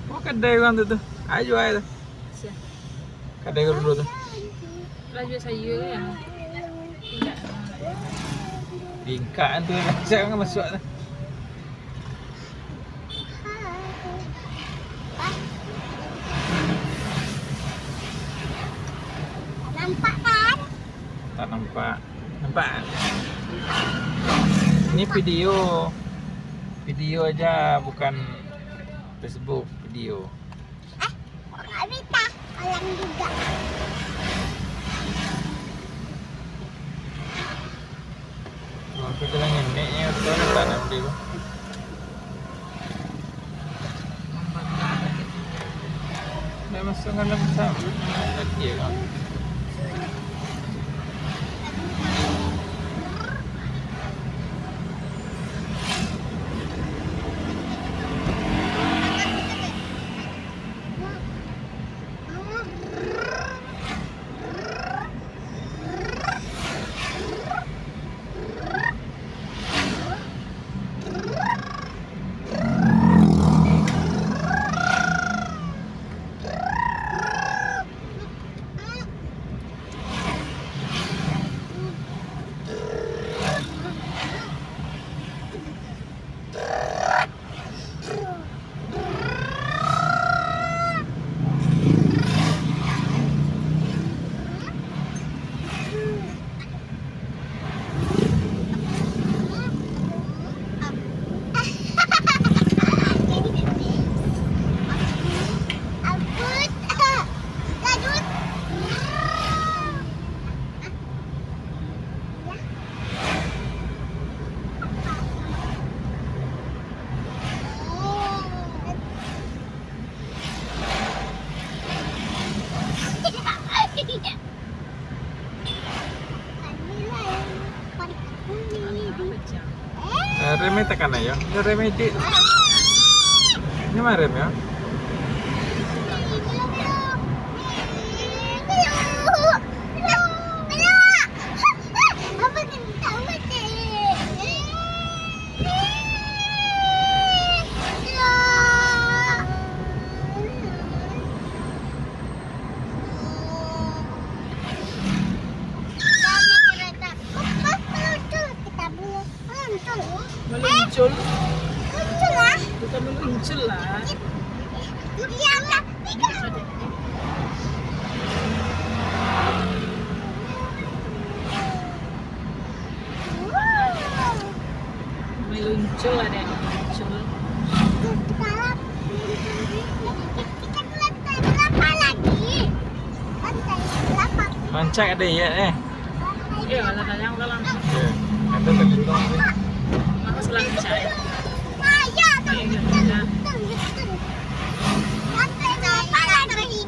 Oh, kedai orang tu. Ayo ayo tu. Siap. Kedai dulu tu. Laju sayur yang tidak. Tingkat tu saya kan masuk tu. Nampak kan? Tak nampak. Nampak? Ini video. Video aja bukan Facebook, video. Kok nggak bisa? Kolam juga. Oh, kita lang neneknya tu tak nak beli tu. Dah masuk dalam sama lagi kan. Remnya tekan aja. Ini remnya di. Ini mana rem ya? Meluncur. Muncul lah. Bukan meluncur lah. Iya lah. Meluncur lah deh. Meluncur. Kita ke lantai berapa lagi? Lantai berapa? Loncak ada ya eh. Iya, ada yang dalam. Ya. Ada terhitung. Maka selancai. Nah, ya, tuh. Iya, iya. Lantai berapa lagi?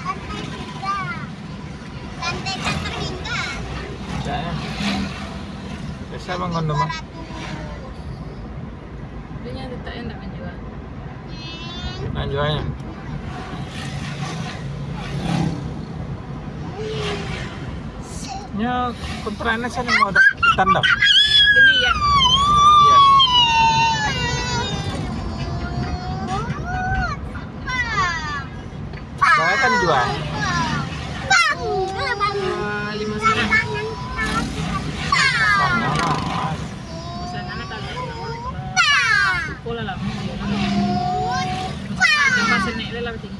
Lantai 3. Lantai tak terhingga. Ya. Biasa bangun rumah. Dia tidak enak juga. Lanjutannya. Nya kontrakannya sana mau ada tanda. Ini ya. Iya. Saya kan jual. Bang, 5 setengah. Mana mas? Sana nak tahu. Bang. Pola lah. Tambah senek dia lah tinggi.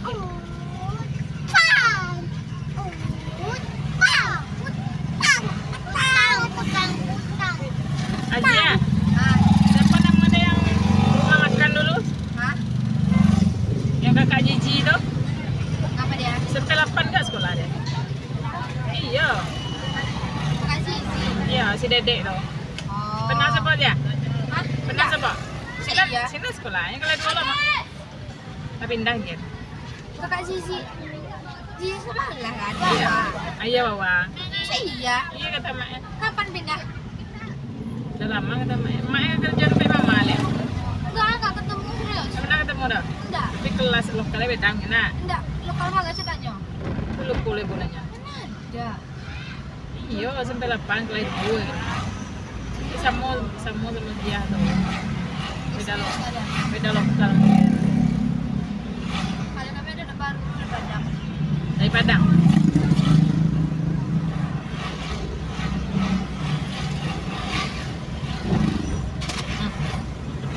Aja. Siapa nama dia yang rumah makan dulu? Hah? Yang kakak Gigi itu? Apa dia? Sampai 8 ke sekolah dia? Iya. Kasih isi. Iya, si Dedek tu. Oh. Pernah sebut dia? Hah? Pernah sebut? Sini, Iya. sini sekolahnya kalau dua lama. Tapi pindah gitu. Kakak Sisi. Sisi sebelah kan? Iya. Ayah bawa. Iya. Iya kata mak. Kapan pindah? Dah lama kata mak. Mak kerja rumah mama lihat. Enggak ketemu terus. Pernah ketemu dah. Enggak. Tapi kelas lokalnya beda nak. Enggak. Lokal mana saya tanya? Dulu kuliah gunanya. Ada. Iya sampai 8 kelas 2. Sama dia tu. Beda lokal. Kalau kami ada baru dari Padang. Dari Padang.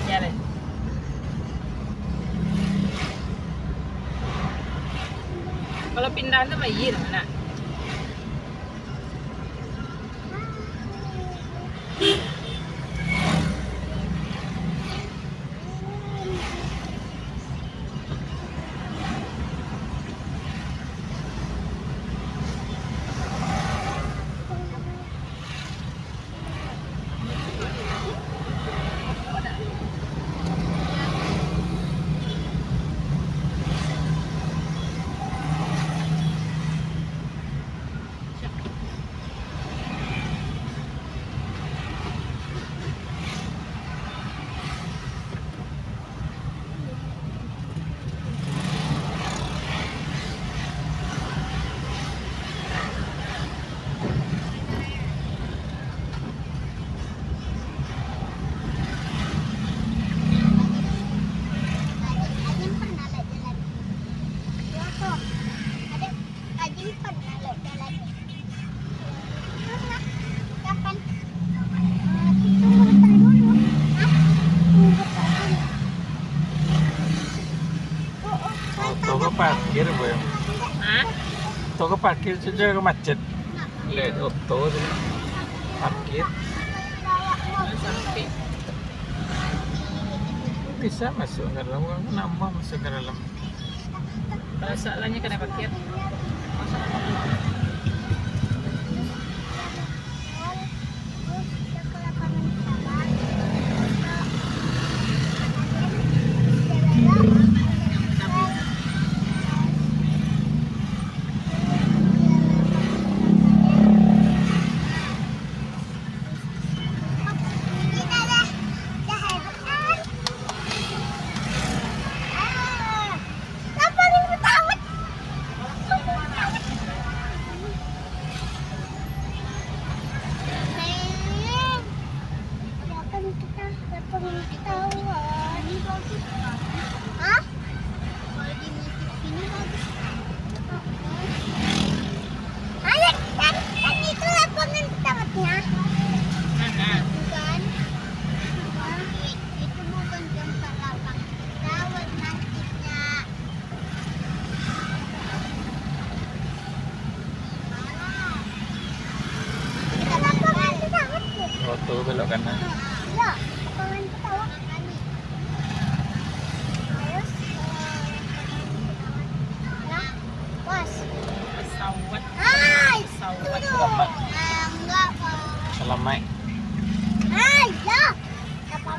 Ya deh. Kalau pindahan tuh bayar mana? Toko parkir boy. Hah? Toko parkir saja ke masjid. Lihat auto parkir Sampai. bisa masuk ke dalam, nama masuk ke dalam. Kalau soalnya kena parkir. Auto belok kanan. Pesawat. Pesawat. Selamat. Selamat.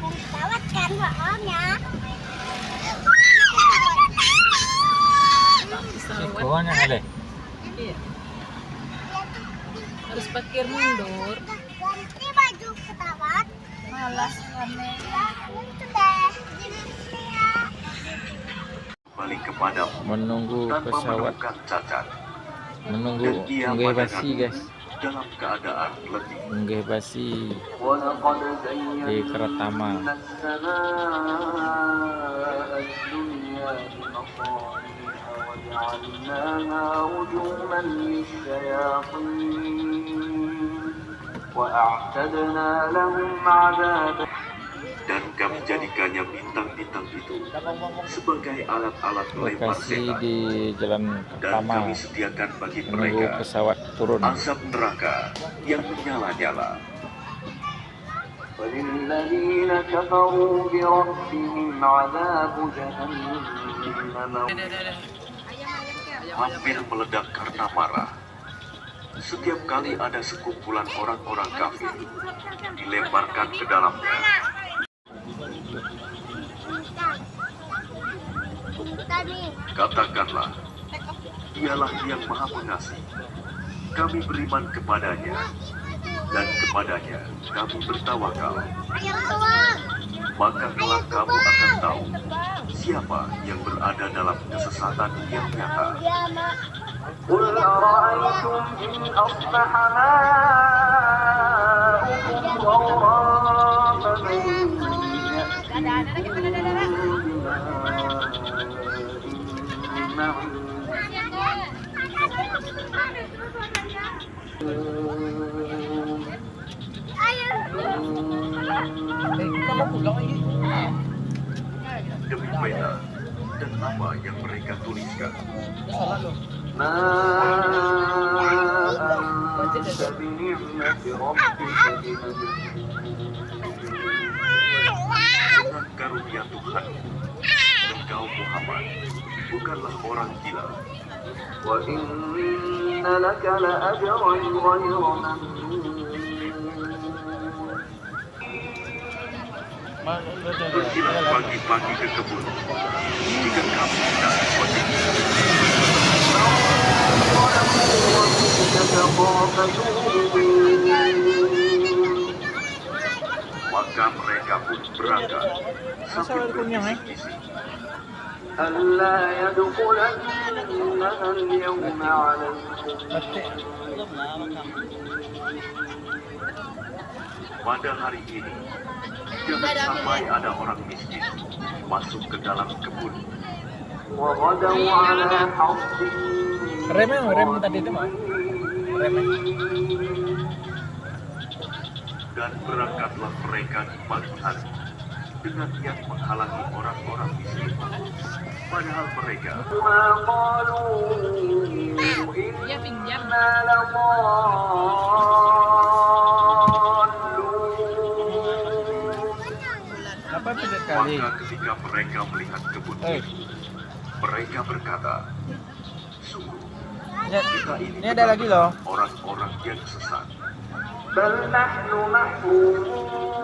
Pesawat kan bohongnya. Pesawat. Sikonya ada. Iya. Harus parkir mundur. Ganti baju pesawat. Malas rame. Itu deh. Balik kepadamu Menunggu tanpa pesawat, menemukan cacat menunggu dan ia unggah basi pada guys, dalam keadaan letih. unggah basi ولقد di Keratama. زينا السماء الدنيا بمصابيح وجعلناها رجوما للشياطين وأعتدنا لهم عذاب. Dan kami jadikannya bintang-bintang itu sebagai alat-alat melempar Lokasi setan. di Jalan Dan Keratama, kami sediakan bagi menunggu mereka pesawat turun. asap neraka yang menyala-nyala. وَلِلَّذِينَ كَفَرُوا بِرَبِّهِمْ عَذَابُ جَهَنَّمَ hampir meledak karena marah. Setiap kali ada sekumpulan orang-orang kafir dilemparkan ke dalamnya. Katakanlah, dialah yang maha pengasih. Kami beriman kepadanya, dan kepadanya kami bertawakal. Maka kelak kamu akan tahu siapa yang berada dalam kesesatan yang nyata. قل أرأيتم إن أصبح ماؤكم غورا فمن يأتيكم Ada kita ada. Kita mau pulang lagi. Demi peta dan nama yang mereka tuliskan. Salah loh. Dengan karunia Tuhan, engkau Muhammad bukanlah orang gila. Wa inna laka la ajran ghayra mamnun. Pergilah pagi-pagi ke kebun. Jika kamu tidak wajib, maka mereka pun berangkat sambil berbisik-bisik. ألا يدخلنها اليوم عليكم. Pada hari ini, jangan sampai ada orang miskin masuk ke dalam kebun. Rem tadi itu mah. Rem. Dan berangkatlah mereka di pagi hari dengan niat menghalangi orang-orang miskin. Padahal mereka Dia pinjam. Apa pindah kali? Maka ketika mereka melihat kebun itu, mereka berkata, sungguh kita Ini ada lagi loh. orang-orang yang sesat. Bal nahnu mahrumun.